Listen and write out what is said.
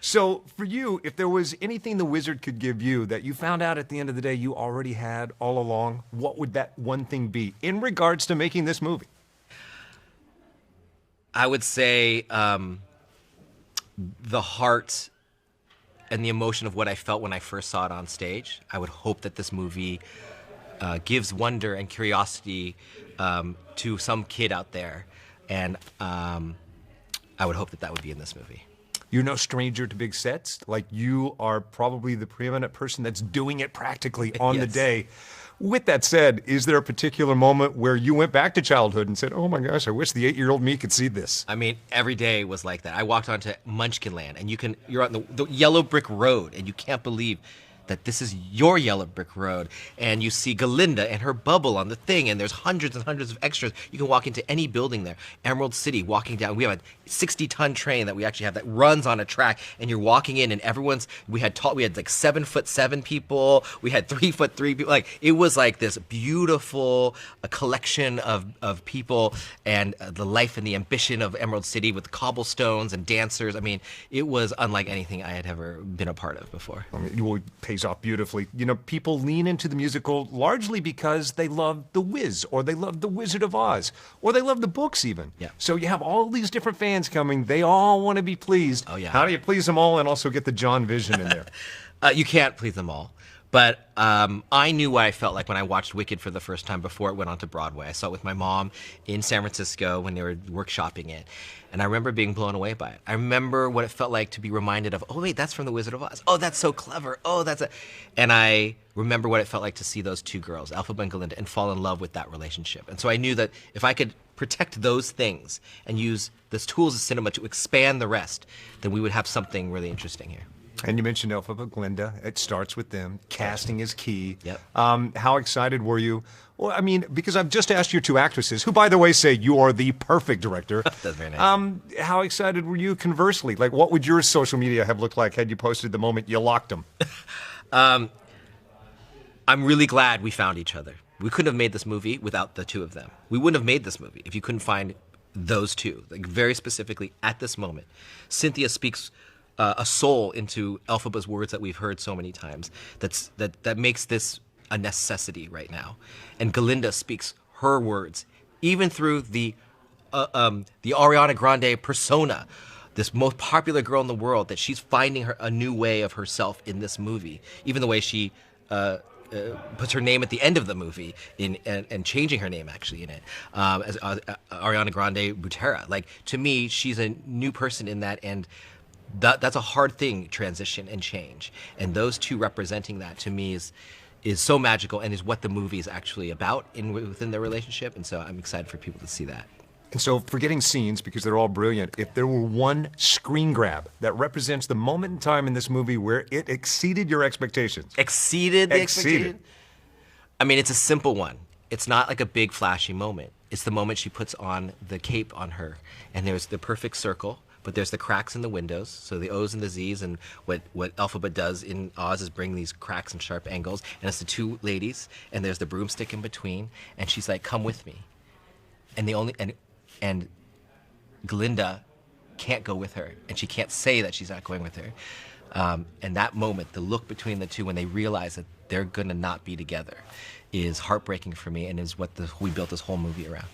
So for you, if there was anything the wizard could give you that you found out at the end of the day you already had all along, what would that one thing be in regards to making this movie? I would say the heart and the emotion of what I felt when I first saw it on stage. I would hope that this movie gives wonder and curiosity to some kid out there, and I would hope that that would be in this movie. You're no stranger to big sets. Like, you are probably the preeminent person that's doing it practically on the Yes. day. With that said, is there a particular moment where you went back to childhood and said, oh my gosh, I wish the 8-year-old me could see this? I mean, every day was like that. I walked onto Munchkinland, and you're on the yellow brick road, and you can't believe that this is your yellow brick road, and you see Galinda and her bubble on the thing, and there's hundreds and hundreds of extras. You can walk into any building there. Emerald City, walking down, we have a 60-ton train that we actually have that runs on a track, and you're walking in, and we had like 7'7" people, we had 3'3" people. Like, it was like this beautiful collection of people, and the life and the ambition of Emerald City with cobblestones and dancers. I mean, it was unlike anything I had ever been a part of before. I mean, it pays off beautifully. You know, people lean into the musical largely because they love The Wiz, or they love The Wizard of Oz, or they love the books even. Yeah. So you have all these different fans coming. They all want to be pleased. Oh, yeah. How do you please them all and also get the John Vision in there? You can't please them all. But I knew what I felt like when I watched Wicked for the first time before it went on to Broadway. I saw it with my mom in San Francisco when they were workshopping it. And I remember being blown away by it. I remember what it felt like to be reminded of, oh, wait, that's from The Wizard of Oz. Oh, that's so clever. Oh, that's a... And I remember what it felt like to see those two girls, Elphaba and Galinda, and fall in love with that relationship. And so I knew that if I could protect those things and use the tools of cinema to expand the rest, then we would have something really interesting here. And you mentioned Elphaba, Glinda. It starts with them. Casting is key. Yep. How excited were you? Well, I mean, because I've just asked your two actresses, who, by the way, say you are the perfect director. That's very nice. How excited were you conversely? Like, what would your social media have looked like had you posted the moment you locked them? I'm really glad we found each other. We couldn't have made this movie without the two of them. We wouldn't have made this movie if you couldn't find those two. Like, very specifically, at this moment, Cynthia speaks a soul into Elphaba's words that we've heard so many times. That makes this a necessity right now. And Galinda speaks her words, even through the Ariana Grande persona, this most popular girl in the world, that she's finding a new way of herself in this movie. Even the way she puts her name at the end of the movie and changing her name actually in it as Ariana Grande Butera. Like, to me, she's a new person in that, and that's a hard thing, transition and change. And those two representing that, to me, is so magical and is what the movie is actually about within their relationship. And so I'm excited for people to see that. And so, forgetting scenes, because they're all brilliant, if there were one screen grab that represents the moment in time in this movie where it exceeded your expectations. Exceeded the Exceeded. expectation? I mean, it's a simple one. It's not like a big flashy moment. It's the moment she puts on the cape on her, and there's the perfect circle, but there's the cracks in the windows, so the O's and the Z's, and what Elphaba does in Oz is bring these cracks and sharp angles, and it's the two ladies, and there's the broomstick in between, and she's like, come with me. And Galinda can't go with her, and she can't say that she's not going with her. And that moment, the look between the two when they realize that they're gonna not be together, is heartbreaking for me, and is what we built this whole movie around.